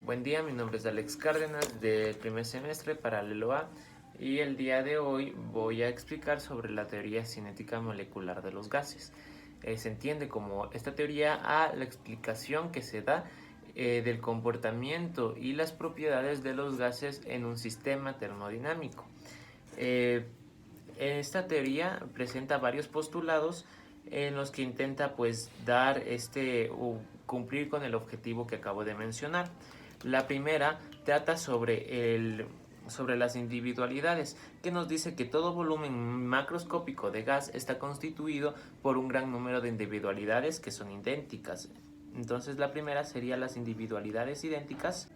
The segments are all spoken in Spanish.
Buen día, mi nombre es Alex Cárdenas del primer semestre paralelo A y el día de hoy voy a explicar sobre la teoría cinética molecular de los gases. Se entiende como esta teoría a la explicación que se da del comportamiento y las propiedades de los gases en un sistema termodinámico. Esta teoría presenta varios postulados en los que intenta dar cumplir con el objetivo que acabo de mencionar. La primera trata sobre las individualidades, que nos dice que todo volumen macroscópico de gas está constituido por un gran número de individualidades que son idénticas. Entonces la primera sería las individualidades idénticas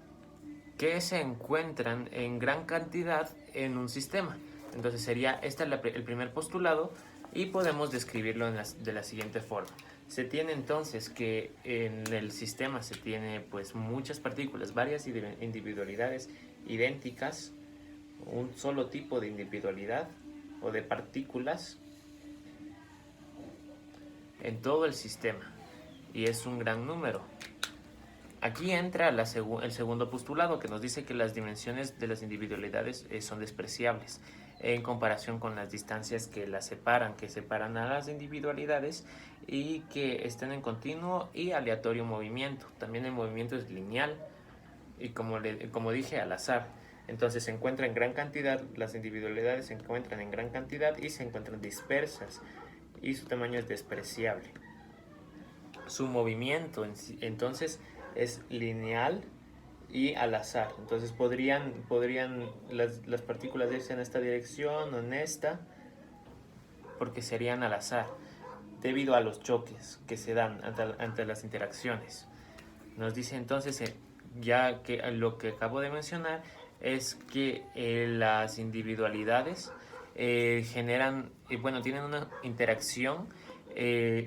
que se encuentran en gran cantidad en un sistema. Entonces sería el primer postulado y podemos describirlo de la siguiente forma. Se tiene entonces que en el sistema se tiene muchas partículas, varias individualidades idénticas, un solo tipo de individualidad o de partículas en todo el sistema, y es un gran número. Aquí entra el segundo postulado, que nos dice que las dimensiones de las individualidades son despreciables en comparación con las distancias que separan a las individualidades, y que están en continuo y aleatorio movimiento. También el movimiento es lineal y, como dije, al azar. Entonces se encuentra en gran cantidad, las individualidades se encuentran en gran cantidad y se encuentran dispersas, y su tamaño es despreciable. Su movimiento entonces es lineal y al azar. Entonces podrían las partículas irse en esta dirección o en esta, porque serían al azar debido a los choques que se dan ante las interacciones. Nos dice entonces, ya que lo que acabo de mencionar, es que las individualidades tienen una interacción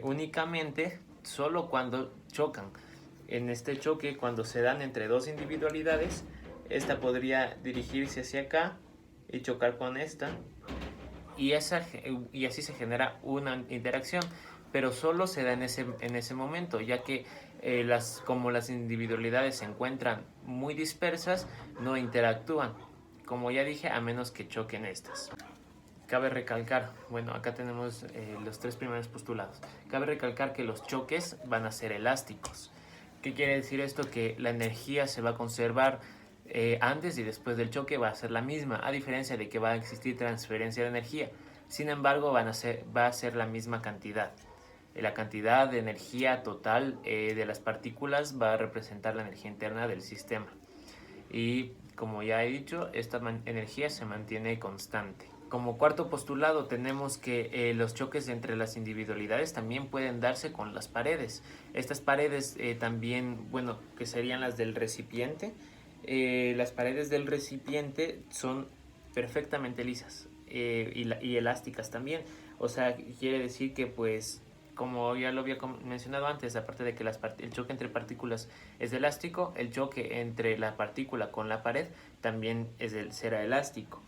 únicamente solo cuando chocan. En este choque, cuando se dan entre dos individualidades, esta podría dirigirse hacia acá y chocar con esta, y así se genera una interacción, pero solo se da en ese momento, ya que como las individualidades se encuentran muy dispersas, no interactúan, como ya dije, a menos que choquen estas. Cabe recalcar, acá tenemos los tres primeros postulados. Cabe recalcar que los choques van a ser elásticos. ¿Qué quiere decir esto? Que la energía se va a conservar antes y después del choque, va a ser la misma, a diferencia de que va a existir transferencia de energía. Sin embargo, va a ser la misma cantidad. La cantidad de energía total de las partículas va a representar la energía interna del sistema. Y como ya he dicho, esta energía se mantiene constante. Como cuarto postulado tenemos que los choques entre las individualidades también pueden darse con las paredes. Estas paredes también, que serían las del recipiente. Las paredes del recipiente son perfectamente lisas y elásticas también. O sea, quiere decir que como ya lo había mencionado antes, aparte de que el choque entre partículas es elástico, el choque entre la partícula con la pared también será elástico.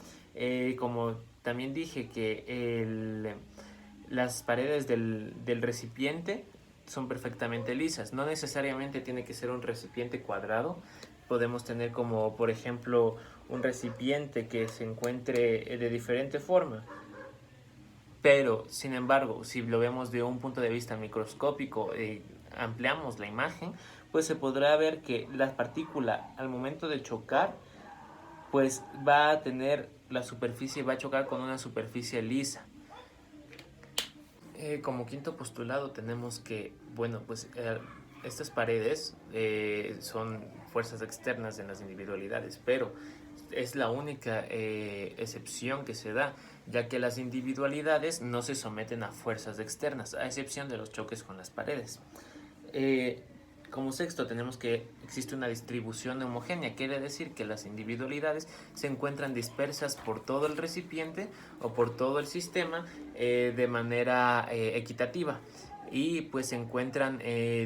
Como también dije que las paredes del recipiente son perfectamente lisas. No necesariamente tiene que ser un recipiente cuadrado. Podemos tener, como por ejemplo, un recipiente que se encuentre de diferente forma. Pero, sin embargo, si lo vemos de un punto de vista microscópico, ampliamos la imagen, pues se podrá ver que la partícula, al momento de chocar, va a chocar con una superficie lisa. Como quinto postulado tenemos que, estas paredes son fuerzas externas en las individualidades, pero es la única excepción que se da, ya que las individualidades no se someten a fuerzas externas, a excepción de los choques con las paredes. Como sexto tenemos que existe una distribución homogénea, quiere decir que las individualidades se encuentran dispersas por todo el recipiente o por todo el sistema de manera equitativa, y se encuentran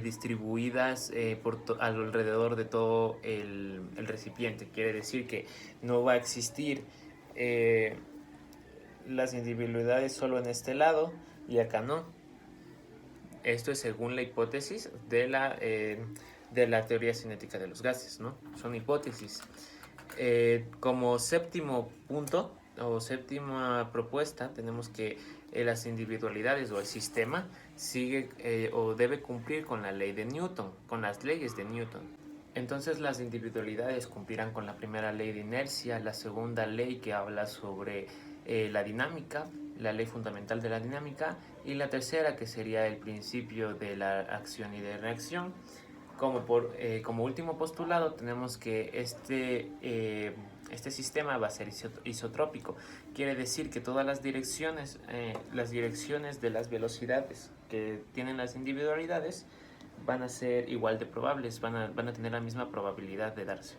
distribuidas alrededor de todo el recipiente. Quiere decir que no va a existir las individualidades solo en este lado y acá no. Esto es según la hipótesis de la teoría cinética de los gases, ¿no? Son hipótesis. Como séptimo punto o séptima propuesta, tenemos que las individualidades o el sistema sigue o debe cumplir con la ley de Newton, con las leyes de Newton. Entonces las individualidades cumplirán con la primera ley de inercia, la segunda ley que habla sobre la dinámica, la ley fundamental de la dinámica, y la tercera que sería el principio de la acción y de reacción. Como último postulado tenemos que este sistema va a ser isotrópico. Quiere decir que todas las direcciones de las velocidades que tienen las individualidades van a ser igual de probables, van a tener la misma probabilidad de darse.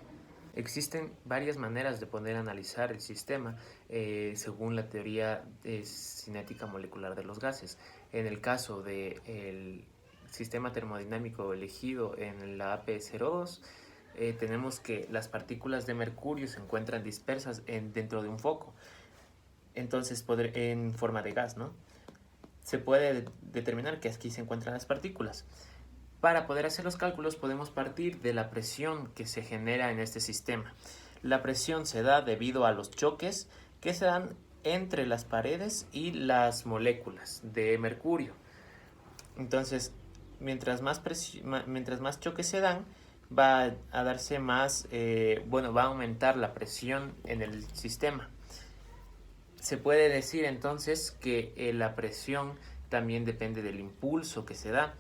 Existen varias maneras de poder analizar el sistema según la teoría cinética molecular de los gases. En el caso del sistema termodinámico elegido en la AP02, tenemos que las partículas de mercurio se encuentran dispersas dentro de un foco, entonces en forma de gas, ¿no? Se puede determinar que aquí se encuentran las partículas. Para poder hacer los cálculos podemos partir de la presión que se genera en este sistema. La presión se da debido a los choques que se dan entre las paredes y las moléculas de mercurio. Entonces, mientras más choques se dan, va a darse más, va a aumentar la presión en el sistema. Se puede decir entonces que la presión también depende del impulso que se da.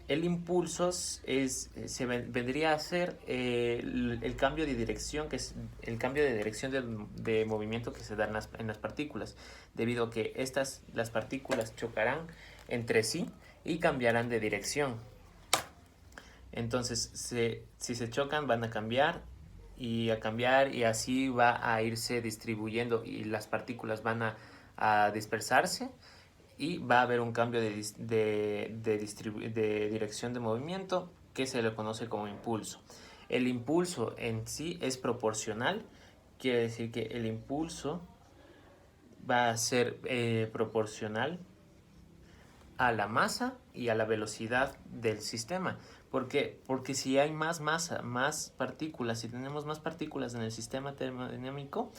El impulso vendría a ser el cambio de dirección, que es el cambio de dirección de movimiento que se da en las partículas, debido a que las partículas chocarán entre sí y cambiarán de dirección. Entonces, si se chocan, van a cambiar y así va a irse distribuyendo y las partículas van a dispersarse y va a haber un cambio de dirección de movimiento que se le conoce como impulso. El impulso en sí es proporcional, quiere decir que el impulso va a ser proporcional a la masa y a la velocidad del sistema. ¿Por qué? Porque si hay más masa, más partículas, si tenemos más partículas en el sistema termodinámico,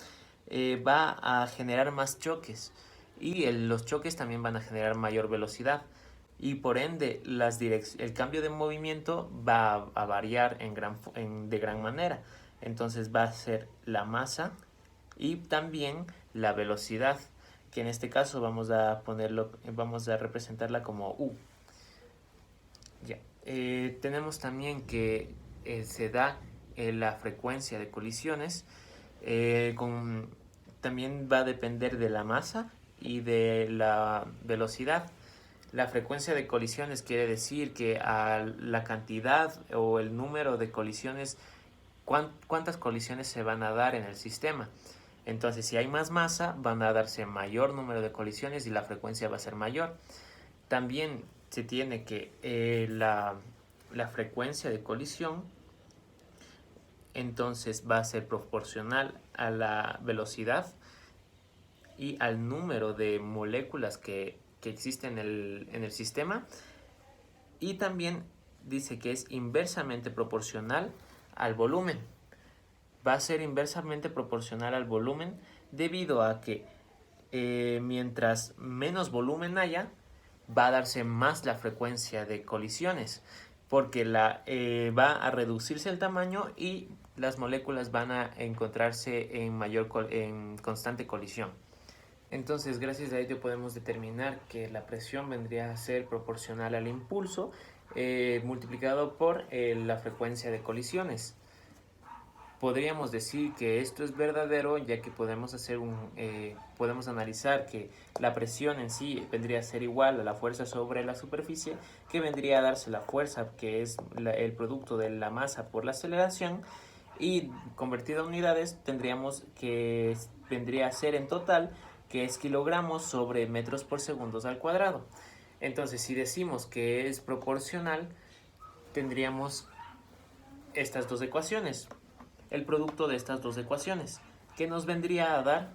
va a generar más choques y los choques también van a generar mayor velocidad y por ende el cambio de movimiento va a variar de gran manera. Entonces va a ser la masa y también la velocidad, que en este caso vamos a representarla como U. Ya. Tenemos también que se da la frecuencia de colisiones, también va a depender de la masa y de la velocidad. La frecuencia de colisiones quiere decir que a la cantidad o el número de colisiones, cuántas colisiones se van a dar en el sistema. Entonces, si hay más masa, van a darse mayor número de colisiones y la frecuencia va a ser mayor. También se tiene que la frecuencia de colisión entonces va a ser proporcional a la velocidad y al número de moléculas que existen en el sistema, y también dice que es inversamente proporcional al volumen. Va a ser inversamente proporcional al volumen debido a que mientras menos volumen haya, va a darse más la frecuencia de colisiones, porque va a reducirse el tamaño y las moléculas van a encontrarse en constante colisión. Entonces, gracias a ello podemos determinar que la presión vendría a ser proporcional al impulso multiplicado por la frecuencia de colisiones. Podríamos decir que esto es verdadero, ya que podemos analizar que la presión en sí vendría a ser igual a la fuerza sobre la superficie, que vendría a darse la fuerza, que es el producto de la masa por la aceleración, y convertido a unidades tendríamos que vendría a ser en total, que es kilogramos sobre metros por segundos al cuadrado. Entonces, si decimos que es proporcional, tendríamos estas dos ecuaciones, el producto de estas dos ecuaciones, que nos vendría a dar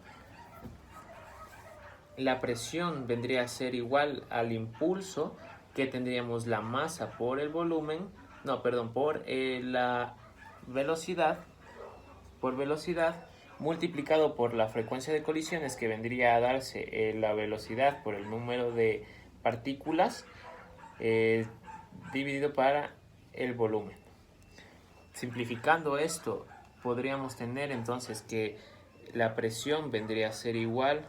la presión vendría a ser igual al impulso, que tendríamos la masa por el volumen, no, perdón, por la velocidad, por velocidad multiplicado por la frecuencia de colisiones, que vendría a darse la velocidad por el número de partículas eh, dividido para el volumen. Simplificando esto, podríamos tener entonces que la presión vendría a ser igual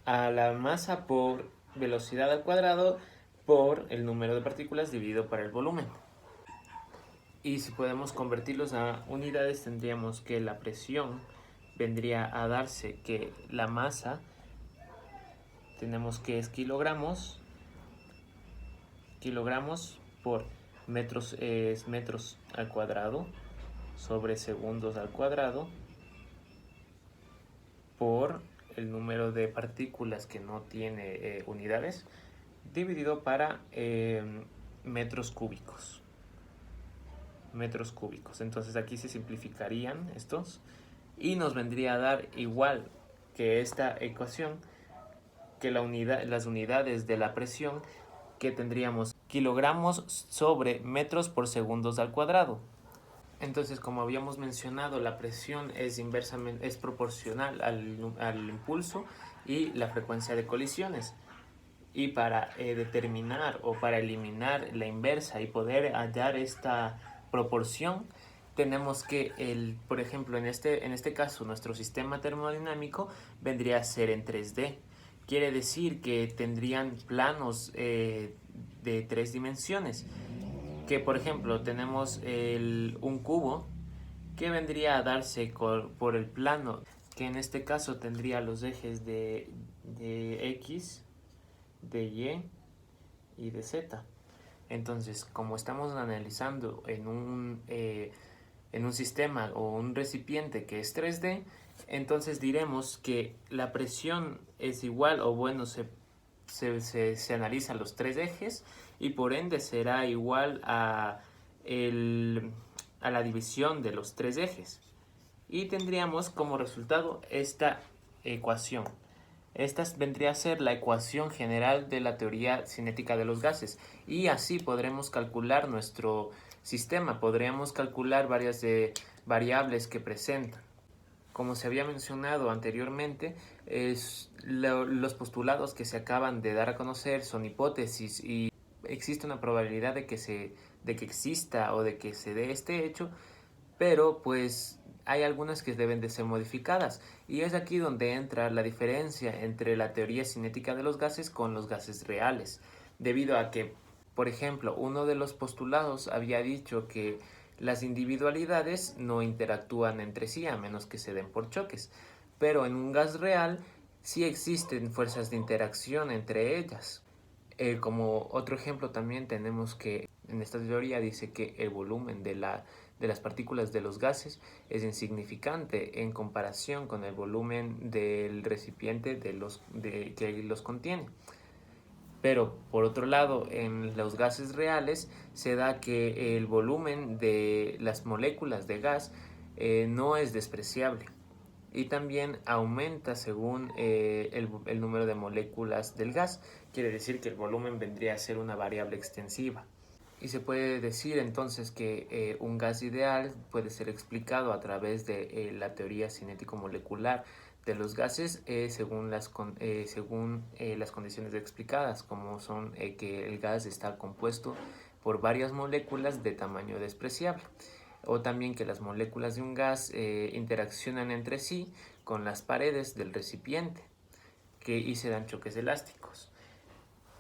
a la masa por velocidad al cuadrado por el número de partículas dividido para el volumen. Y si podemos convertirlos a unidades, tendríamos que la presión vendría a darse que la masa, tenemos que es kilogramos por metros, es metros al cuadrado sobre segundos al cuadrado por el número de partículas que no tiene unidades dividido para metros cúbicos. Entonces aquí se simplificarían estos y nos vendría a dar igual que esta ecuación que las unidades de la presión, que tendríamos kilogramos sobre metros por segundos al cuadrado. Entonces, como habíamos mencionado, la presión es proporcional al impulso y la frecuencia de colisiones. Y para determinar o para eliminar la inversa y poder hallar esta proporción, tenemos que, por ejemplo, en este caso, nuestro sistema termodinámico vendría a ser en 3D. Quiere decir que tendrían planos de 3 dimensiones. Que, por ejemplo, tenemos un cubo que vendría a darse por el plano, que en este caso tendría los ejes de X, de Y y de Z. Entonces, como estamos analizando en un sistema o un recipiente que es 3D, entonces diremos que la presión es igual, o bueno, se analizan los tres ejes y por ende será igual a la división de los tres ejes. Y tendríamos como resultado esta ecuación. Esta vendría a ser la ecuación general de la teoría cinética de los gases, y así podremos calcular nuestro sistema, podríamos calcular varias variables que presentan. Como se había mencionado anteriormente, los postulados que se acaban de dar a conocer son hipótesis y existe una probabilidad de que exista o de que se dé este hecho, pero pues hay algunas que deben de ser modificadas, y es aquí donde entra la diferencia entre la teoría cinética de los gases con los gases reales, debido a que, por ejemplo, uno de los postulados había dicho que las individualidades no interactúan entre sí a menos que se den por choques, pero en un gas real sí existen fuerzas de interacción entre ellas. Como otro ejemplo también tenemos que en esta teoría dice que el volumen de las partículas de los gases es insignificante en comparación con el volumen del recipiente que los contiene. Pero por otro lado, en los gases reales se da que el volumen de las moléculas de gas no es despreciable, y también aumenta según el número de moléculas del gas. Quiere decir que el volumen vendría a ser una variable extensiva. Y se puede decir entonces que un gas ideal puede ser explicado a través de la teoría cinético-molecular de los gases según las condiciones explicadas, como son que el gas está compuesto por varias moléculas de tamaño despreciable, o también que las moléculas de un gas interaccionan entre sí con las paredes del recipiente y se dan choques elásticos.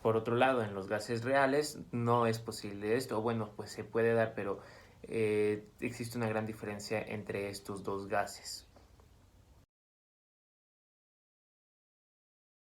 Por otro lado, en los gases reales no es posible esto, o bueno, pues se puede dar, pero existe una gran diferencia entre estos dos gases.